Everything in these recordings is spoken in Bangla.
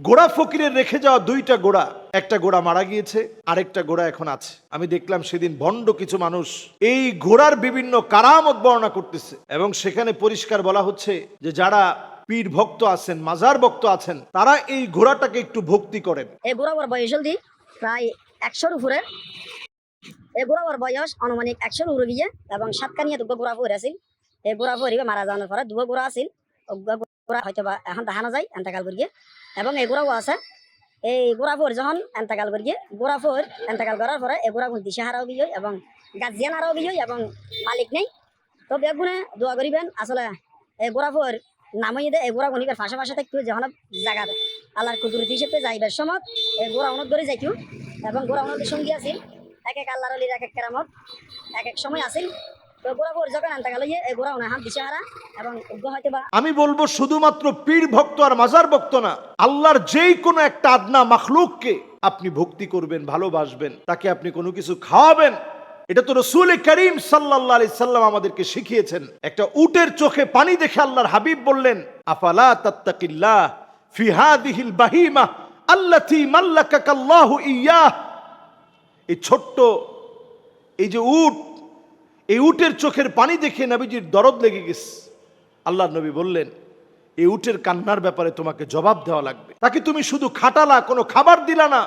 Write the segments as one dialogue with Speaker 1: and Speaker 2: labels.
Speaker 1: ঘোড়া ফকিরের রেখে যাওয়া দুইটা ঘোড়া, একটা ঘোড়া মারা গিয়েছে, আরেকটা ঘোড়া এখন আছে। আমি দেখলাম সেদিন ভণ্ড কিছু মানুষ এই ঘোড়ার বিভিন্ন কারামত বর্ণনা করতেছে, এবং সেখানে পরিষ্কার বলা হচ্ছে যে যারা পীর ভক্ত আছেন, মাজার ভক্ত আছেন, তারা এই ঘোড়াটাকে একটু ভক্তি করেন।
Speaker 2: এই ঘোড়ার বয়স জলদি প্রায় 100-র উপরে। এই ঘোড়ার বয়স আনুমানিক 100-র উপরে গিয়ে, এবং সাতকানিয়া দুগো ঘোড়া ফুরে আছিল। এই ঘোড়া ফুরিবে মারা যাওয়ার পরে দুগো ঘোড়া আছিল, ঘোড়া হয়তো বা এখন দেখানো যায় এন্তেকাল করিয়ে। এবং এই ঘোড়াও আছে। এই ঘোড়া ফোর যখন এন্তেকাল করিয়ে, ঘোড়া ফোর এন্তেকাল করার পরে এই ঘোড়া দিশে হারাও গিয়ে এবং গাজিয়ান হারাও গিয়ে এবং মালিক নেই। তো বেগুনে দোয়া করিবেন আসলে এই ঘোড়া ফোর নামাই দে এই ঘোড়া গুনিবার পাশাপাশি থাকতে যখন জায়গা আল্লাহর কুদরতি হিসেবে যাইবার সময় এই ঘোড়া অনেক ধরে যাইতো, এবং ঘোড়া অনেক সঙ্গী আছিল। এক এক আল্লাহর অলির এক এক কেরামত এক এক সময় আছিল। তো ঘোড়া ফোর যখন এন্তেকাল হইয়ে এই ঘোড়া হাত দিশে হারা এবং হয়তো বা
Speaker 1: আমি বলবো শুধুমাত্র পীর ভক্ত আর মাজার ভক্ত না, আল্লাহর যেই কোনো একটা আদনা মাখলুককে আপনি ভক্তি করবেন, ভালোবাসবেন, তাকে আপনি কোনো কিছু খাওয়াবেন। এটা তো রাসূল করিম সাল্লাল্লাহু আলাইহি সাল্লাম আমাদেরকে শিখিয়েছেন। একটা উটের চোখে পানি দেখে আল্লাহর হাবিব বললেন, আফালা তাত্তাকিল্লাহ ফি হাযিহিল বাহিমা আল্লাতী মাল্লাকাকাল্লাহু ইয়্যাহ। এই ছোট্ট এই যে উট, এই উটের চোখের পানি দেখে নবীজির দরদ লেগে গেছে। আল্লাহর নবী বললেন, এই উটের কান্নার ব্যাপারে তোমাকে জবাব দেওয়া লাগবে। তাকে তুমি শুধু খাটালা, কোনো খাবার দিলা না,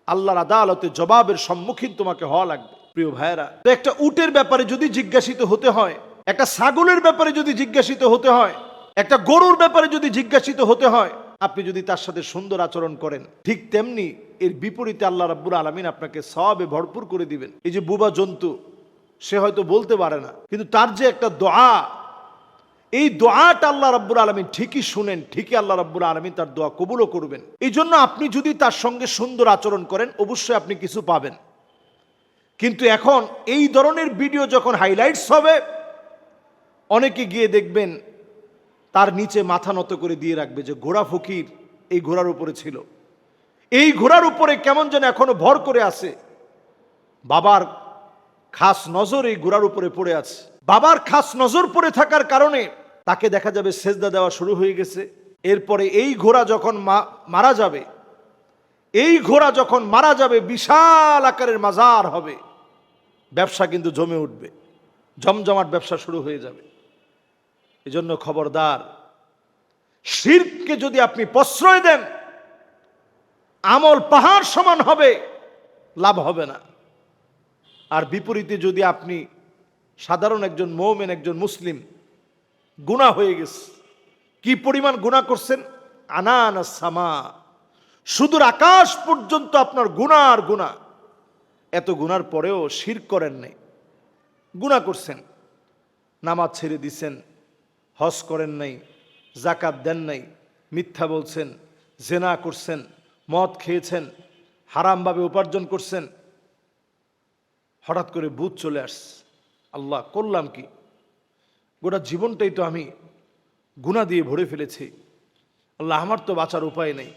Speaker 1: আল্লাহর আদালতে জবাবের সম্মুখীন তোমাকে হওয়া লাগবে। প্রিয় ভাইয়েরা, তো একটা উটের ব্যাপারে যদি জিজ্ঞাসিত হতে হয়, একটা ছাগলের ব্যাপারে যদি জিজ্ঞাসিত হতে হয়, একটা গরুর ব্যাপারে যদি জিজ্ঞাসিত হতে হয়, আপনি যদি তার সাথে সুন্দর আচরণ করেন, ঠিক তেমনি এর বিপরীতে আল্লাহ রাব্বুল আলামিন আপনাকে সওয়াবে ভরপুর করে দিবেন। এই যে বুবা জন্তু, সে হয়তো বলতে পারে না, কিন্তু তার যে একটা দোয়া, এই দোয়াটা আল্লাহ রাব্বুল আলামিন ঠিকই শুনেন, ঠিকই আল্লাহ রাব্বুল আলামিন তার দোয়া কবুলও করবেন। এই জন্য আপনি যদি তার সঙ্গে সুন্দর আচরণ করেন, অবশ্যই আপনি কিছু পাবেন। কিন্তু এখন এই ধরনের ভিডিও যখন হাইলাইটস হবে, অনেকে গিয়ে দেখবেন তার নিচে মাথা নত করে দিয়ে রাখবে যে ঘোড়া ফকির এই ঘোড়ার উপরে ছিল, এই ঘোড়ার উপরে কেমন যেন এখনো ভর করে আছে। বাবার খাস নজর এই ঘোড়ার উপরে পড়ে আছে। বাবার খাস নজর পড়ে থাকার কারণে তাকে দেখা যাবে সেজদা দেওয়া শুরু হয়ে গেছে। এরপরে এই ঘোড়া যখন মারা যাবে, এই ঘোড়া যখন মারা যাবে, বিশাল আকারের মাজার হবে, ব্যবসা কিন্তু জমে উঠবে, জমজমাট ব্যবসা শুরু হয়ে যাবে। এজন্য খবরদার, শিরককে যদি আপনি প্রশ্রয় দেন, আমল পাহাড় সমান হবে, লাভ হবে না। আর বিপরীতে যদি আপনি সাধারণ একজন মুমিন, একজন মুসলিম, গুনাহ হয়ে গেছে, কি পরিমাণ গুনাহ করছেন, আনানাস সামা, সুদূর আকাশ পর্যন্ত আপনার গুনাহ আর গুনাহ। এত গুনার পরেও শিরক করেন নাই, গুনাহ করছেন, নামাজ ছেড়ে দিছেন, হজ করেন নাই, যাকাত দেন নাই, মিথ্যা বলছেন, জেনা করছেন, মদ খেয়েছেন, হারামভাবে উপার্জন করছেন। হঠাৎ করে বুঝ চলে আসছে, আল্লাহ করলাম কি, গোটা জীবনটাই তো আমি গুনাহ দিয়ে ভরে ফেলেছি, আল্লাহ আমার তো বাঁচার উপায় নেই।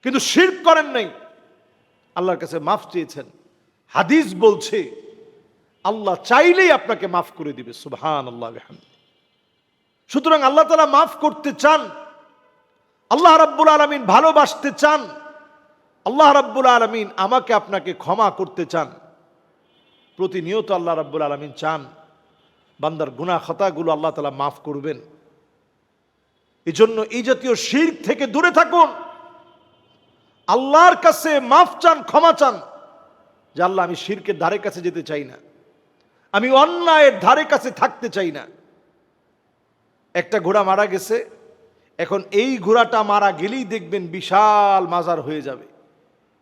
Speaker 1: কিন্তু শিরক করেন নাই, আল্লাহর কাছে মাফ চেয়েছেন। হাদিস বলছে আল্লাহ চাইলেই আপনাকে মাফ করে দিবে, সুবহানাল্লাহ বিহামদিহি। সুতরাং আল্লাহ তাআলা মাফ করতে চান, আল্লাহ রাব্বুল আলামিন ভালোবাসতে চান, আল্লাহ রাব্বুল আলামিন আমাকে আপনাকে ক্ষমা করতে চান। প্রতিনিয়ত আল্লাহ রাব্বুল আলামিন চান বান্দার গুনাহ খাতাগুলো আল্লাহ তাআলা মাফ করবেন। এই জন্য এই জাতীয় শিরক থেকে দূরে থাকুন, আল্লাহর কাছে মাফ চান, ক্ষমা চান, যে আল্লাহ আমি শিরকের ধারে কাছে যেতে চাই না, আমি অন্যায়ের ধারে কাছে থাকতে চাই না। একটা ঘোড়া মারা গেছে, এখন এই ঘোড়াটা মারা গেলেই দেখবেন বিশাল মাজার হয়ে যাবে।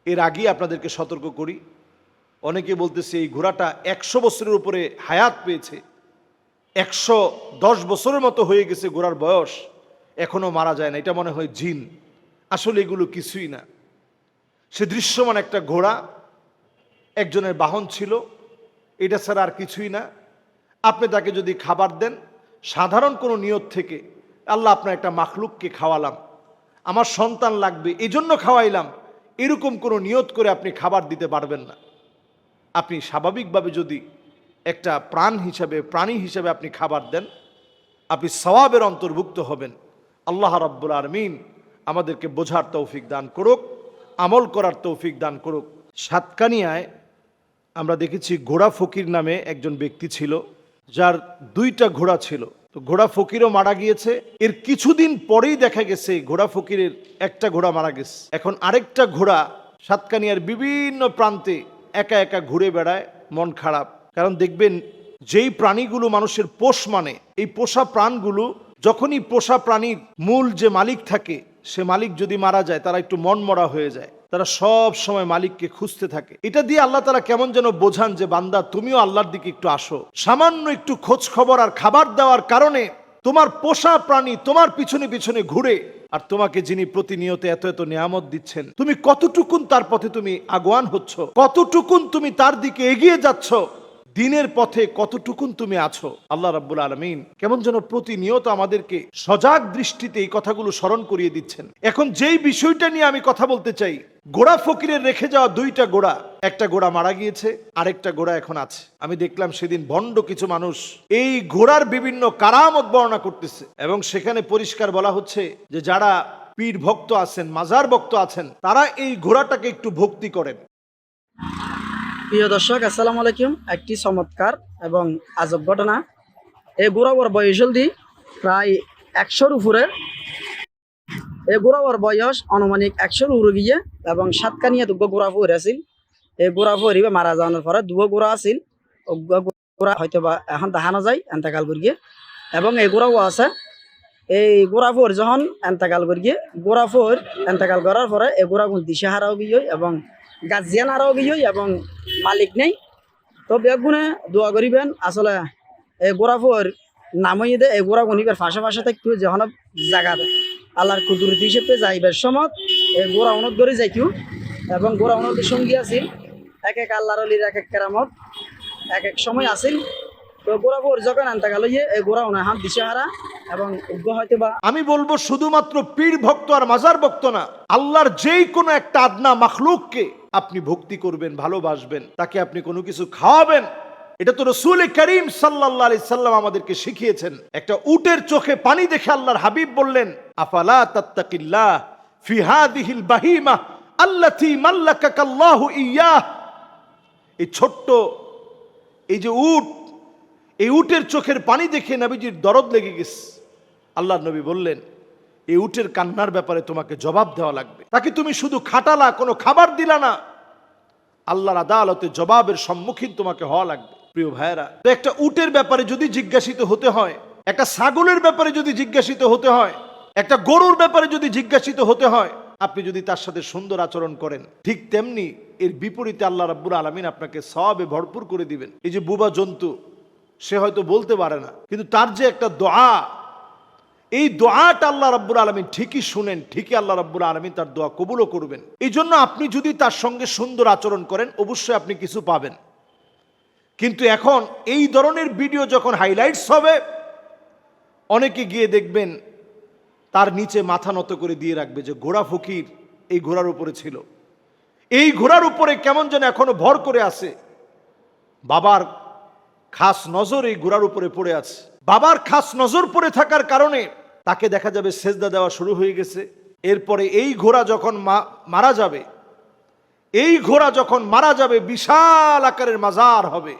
Speaker 1: এর আগে আপনাদেরকে সতর্ক করি, অনেকে বলতেছে এই ঘোড়াটা 100 বছরের উপরে হায়াত পেয়েছে, 110 বছরের মতো হয়ে গেছে ঘোড়ার বয়স, এখনো মারা যায় না, এটা মনে হয় জিন। আসলে এগুলো কিছুই না, সে দৃশ্যমান একটা ঘোড়া, একজনের বাহন ছিল, এটা ছাড়া আর কিছুই না। আপনি তাকে যদি খাবার দেন সাধারণ কোনো নিয়ত থেকে, আল্লাহ আপনার একটা মাখলুককে খাওয়ালাম, আমার সন্তান লাগবে এই জন্য খাওয়াইলাম, এরকম কোনো নিয়ত করে আপনি খাবার দিতে পারবেন না। আপনি স্বাভাবিকভাবে যদি একটা প্রাণী হিসাবে আপনি খাবার দেন, আপনি সওয়াবের অন্তর্ভুক্ত হবেন। আল্লাহ রাব্বুল আলামিন আমাদেরকে বোঝার তৌফিক দান করুক, আমল করার তৌফিক দান করুক। সাতকানিয়ায় আমরা দেখেছি ঘোড়া ফকির নামে একজন ব্যক্তি ছিল, যার 2টা ঘোড়া ছিল। তো ঘোড়া ফকিরও মারা গিয়েছে। এর কিছুদিন পরেই দেখা গেছে ঘোড়া ফকিরের একটা ঘোড়া মারা গেছে। এখন আরেকটা ঘোড়া সাতকানিয়ার বিভিন্ন প্রান্তে একা একা ঘুরে বেড়ায়, মন খারাপ। কারণ দেখবেন, যেই প্রাণীগুলো মানুষের পোষ মানে, এই পোষা প্রাণগুলো যখনই পোষা প্রাণীর মূল যে মালিক থাকে, সে মালিক যদি মারা যায়, তারা একটু মনমরা হয়ে যায়, তারা সব সময় মালিককে খুঁজতে থাকে। এটা দিয়ে আল্লাহ তাআলা কেমন যেন বোঝান যে বান্দা, তুমিও আল্লাহর দিকে একটু আসো। সামান্য একটু খোঁজ খবর আর খাবার দেওয়ার কারণে তোমার পোষা প্রাণী তোমার পিছনে পিছনে ঘুরে, আর তোমাকে যিনি প্রতিনিয়ত এত এত নিয়ামত দিচ্ছেন, তুমি কতটুকুন তার পথে তুমি আগুয়ান হচ্ছ, কতটুকুন তুমি তার দিকে এগিয়ে যাচ্ছ, দিনের পথে কতটুকুন তুমি আছো। আল্লাহ রাব্বুল আলামিন কেমন যেন প্রতিনিয়ত আমাদেরকে সজাগ দৃষ্টিতে এই কথাগুলো স্মরণ করিয়ে দিচ্ছেন। এখন যেই বিষয়টা নিয়ে আমি কথা বলতে চাই, ঘোড়া ফকিরের রেখে যাওয়া 2টা ঘোড়া, একটা ঘোড়া মারা গিয়েছে, আরেকটা ঘোড়া এখন আছে। আমি দেখলাম সেদিন ভণ্ড কিছু মানুষ এই ঘোড়ার বিভিন্ন কারামত বর্ণনা করতেছে, এবং সেখানে পরিষ্কার বলা হচ্ছে যে যারা পীর ভক্ত আছেন, মাজার ভক্ত আছেন, তারা এই ঘোড়াটাকে একটু ভক্তি করেন।
Speaker 3: প্রিয় দর্শক, আসসালামু আলাইকুম। একটি চমৎকার এবং আজব ঘটনা। এই ঘোড়াওয়ার বয়স জলদি প্রায় 100-র উপরে। এই ঘোড়াওয়ার বয়স আনুমানিক 100-র উপরে গিয়ে, এবং সাতকানিয়া দুগো ঘোড়া ফুর আছিল। এই ঘোড়া ফুরিবে মারা যাওয়ার পরে দুগো ঘোড়া আছিল, ঘোড়া হয়তো বা এখন দেখানো যায় এন্তেকাল করিয়ে। এবং এই ঘোড়াও আছে। এই ঘোড়া ফুর যখন এন্তেকাল করিয়ে, ঘোড়া ফুর এন্তেকাল করার পরে এই ঘোড়াগুলো দিশে হারাও গিয়ে এবং গাজিয়ান হারাও গিয়ে এবং মালিক নেই। তো বেগুনে দোয়া করিবেন। আসলে এই ঘোড়াফোর নামই দে এই ঘোড়া গণিবের ফাঁসে ফাঁসে থাকতেও যখন জায়গা আল্লাহর কুদরতি হিসেবে যাইবার সময় এই ঘোড়া উন্নত করে যাইতেও, এবং ঘোড়া উন্নতির সঙ্গী আছিল এক এক আল্লাহর অলির এক এক কেরামত এক এক সময় আছিল। তো ঘোড়াফোর যখন আনতে গেল এই ঘোড়া উনি হাত দিশে হারা এবং উগ্র হয়তো বা।
Speaker 1: আমি বলবো, শুধুমাত্র পীর ভক্ত আর মাজার ভক্ত না, আল্লাহর যেই কোনো একটা আদনা মাখলুককে আপনি ভক্তি করবেন, ভালোবাসবেন, তাকে আপনি কোনো কিছু খাওয়াবেন। এটা তো রাসূল করিম সাল্লাল্লাহু আলাইহি সাল্লাম আমাদেরকে শিখিয়েছেন। একটা উটের চোখে পানি দেখে আল্লাহর হাবিব বললেন, আফালা তাত্তাকিল্লাহ ফি হাযিহিল বাহিমা আল্লাতী মাল্লাকাকাল্লাহু ইয়্যাহ। এই ছোট্ট এই যে উট, এই উটের চোখের পানি দেখে নবীজির দরদ লেগে গেছে। আল্লাহর নবী বললেন, এই উটের কান্নার ব্যাপারে তোমাকে জবাব দেওয়া লাগবে। তাকে তুমি শুধু খাটালা, কোনো খাবার দিলা না, আল্লাহর আদালতে জবাবের সম্মুখীন তোমাকে হওয়া লাগবে। প্রিয় ভাইয়েরা, তো একটা উটের ব্যাপারে যদি জিজ্ঞাসিত হতে হয়, একটা ছাগলের ব্যাপারে যদি জিজ্ঞাসিত হতে হয়, একটা গরুর ব্যাপারে যদি জিজ্ঞাসিত হতে হয়, আপনি যদি তার সাথে সুন্দর আচরণ করেন, ঠিক তেমনি এর বিপরীতে আল্লাহ রাব্বুল আলামিন আপনাকে সওয়াবে ভরপুর করে দিবেন। এই যে বুবা জন্তু, সে হয়তো বলতে পারে না, কিন্তু তার যে একটা দোয়া, এই দোয়াটা আল্লাহ রাব্বুল আলামিন ঠিকই শুনেন, ঠিকই আল্লাহ রাব্বুল আলামিন তার দোয়া কবুলও করবেন। এই জন্য আপনি যদি তার সঙ্গে সুন্দর আচরণ করেন, অবশ্যই আপনি কিছু পাবেন। কিন্তু এখন এই ধরনের ভিডিও যখন হাইলাইটস হবে, অনেকে গিয়ে দেখবেন তার নিচে মাথা নত করে দিয়ে রাখবে যে ঘোড়া ফকির এই ঘোড়ার উপরে ছিল, এই ঘোড়ার উপরে কেমন যেন এখনো ভর করে আছে। বাবার খাস নজর এই ঘোড়ার উপরে পড়ে আছে। বাবার খাস নজর পড়ে থাকার কারণে তাকে দেখা যাবে সেজদা দেওয়া শুরু হয়ে গেছে। এরপরে এই ঘোড়া যখন মারা যাবে, এই ঘোড়া যখন মারা যাবে, বিশাল আকারের মাজার হবে,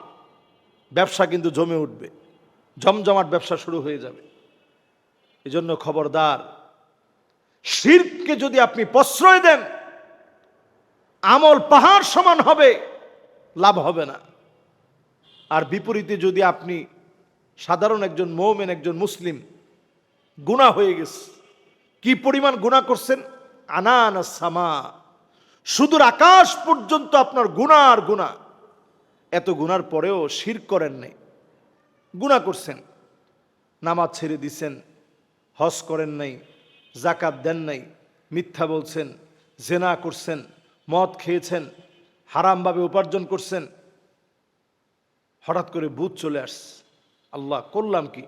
Speaker 1: ব্যবসা কিন্তু জমে উঠবে, জমজমাট ব্যবসা শুরু হয়ে যাবে। এজন্য খবরদার, শিরককে যদি আপনি প্রশ্রয় দেন, আমল পাহাড় সমান হবে, লাভ হবে না। আর বিপরীতে যদি আপনি সাধারণ একজন মুমিন, একজন মুসলিম, গুনাহ হয়ে গেছে, কি পরিমাণ গুনাহ করছেন, আনানাস সামা, সুদূর আকাশ পর্যন্ত আপনার গুনাহ আর গুনাহ। এত গুনার পরেও শিরক করেন নাই, গুনাহ করছেন, নামাজ ছেড়ে দিছেন, হজ করেন নাই, যাকাত দেন নাই, মিথ্যা বলছেন, জেনা করছেন, মদ খেয়েছেন, হারামভাবে উপার্জন করছেন, হঠাৎ করে বুঝ চলে আসছে, আল্লাহ করলাম কি,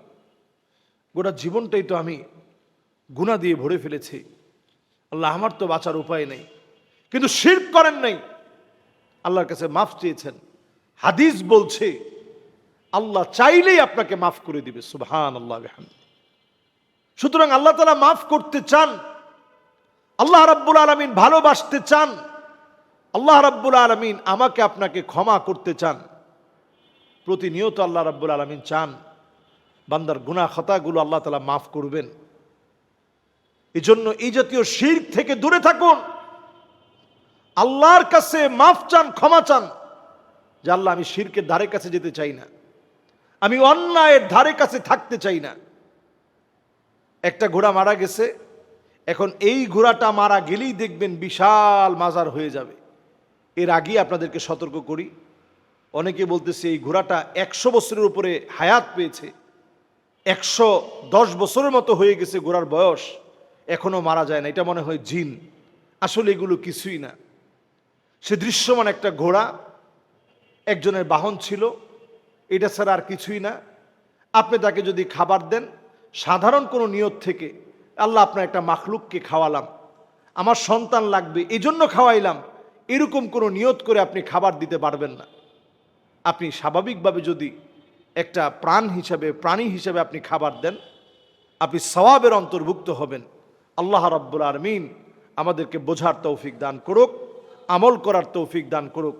Speaker 1: গোটা জীবনটাই তো আমি গুনাহ দিয়ে ভরে ফেলেছি, আল্লাহ আমার তো বাঁচার উপায় নেই। কিন্তু শিরক করেন নাই, আল্লাহর কাছে মাফ চেয়েছেন। হাদিস বলছে আল্লাহ চাইলেই আপনাকে মাফ করে দিবে, সুবহানাল্লাহ বিহামদিহি। সুতরাং আল্লাহ তাআলা মাফ করতে চান, আল্লাহ রাব্বুল আলামিন ভালোবাসতে চান, আল্লাহ রাব্বুল আলামিন আমাকে আপনাকে ক্ষমা করতে চান। প্রতিনিয়ত আল্লাহ রাব্বুল আলামিন চান বান্দার গুনাহ খাতাগুলো আল্লাহ তাআলা মাফ করবেন। এজন্য এই জাতীয় শিরক থেকে দূরে থাকুন, আল্লাহর কাছে মাফ চান, ক্ষমা চান যে আল্লাহ আমি শিরকের ধারে কাছে যেতে চাই না, আমি অন্যায়ের ধারে কাছে থাকতে চাই না। একটা ঘোড়া মারা গেছে, এখন এই ঘোড়াটা মারা গেলেই দেখবেন বিশাল মাজার হয়ে যাবে। এর আগে আপনাদেরকে সতর্ক করি, অনেকে বলতেছে এই ঘোড়াটা 100 বছরের উপরে হায়াত পেয়েছে, 110 বছরের মতো হয়ে গেছে ঘোড়ার বয়স, এখনো মারা যায় না, এটা মনে হয় জিন। আসলে এগুলো কিছুই না। সে দৃশ্যমান একটা ঘোড়া, একজনের বাহন ছিল, এটা ছাড়া আর কিছুই না। আপনি তাকে যদি খাবার দেন সাধারণ কোনো নিয়ত থেকে, আল্লাহ আপনার একটা মাখলুককে খাওয়ালাম, আমার সন্তান লাগবে এই জন্য খাওয়াইলাম, এরকম কোনো নিয়ত করে আপনি খাবার দিতে পারবেন না। আপনি স্বাভাবিকভাবে যদি একটা প্রাণী হিসাবে আপনি খাবার দেন, আপনি সওয়াবের অন্তর্ভুক্ত হবেন। আল্লাহ রাব্বুল আলামিন আমাদেরকে বোঝার তৌফিক দান করুক, আমল করার তৌফিক দান করুক।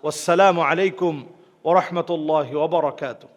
Speaker 1: ওয়াসসালামু আলাইকুম ওয়া রাহমাতুল্লাহি ওয়া বারাকাতুহু।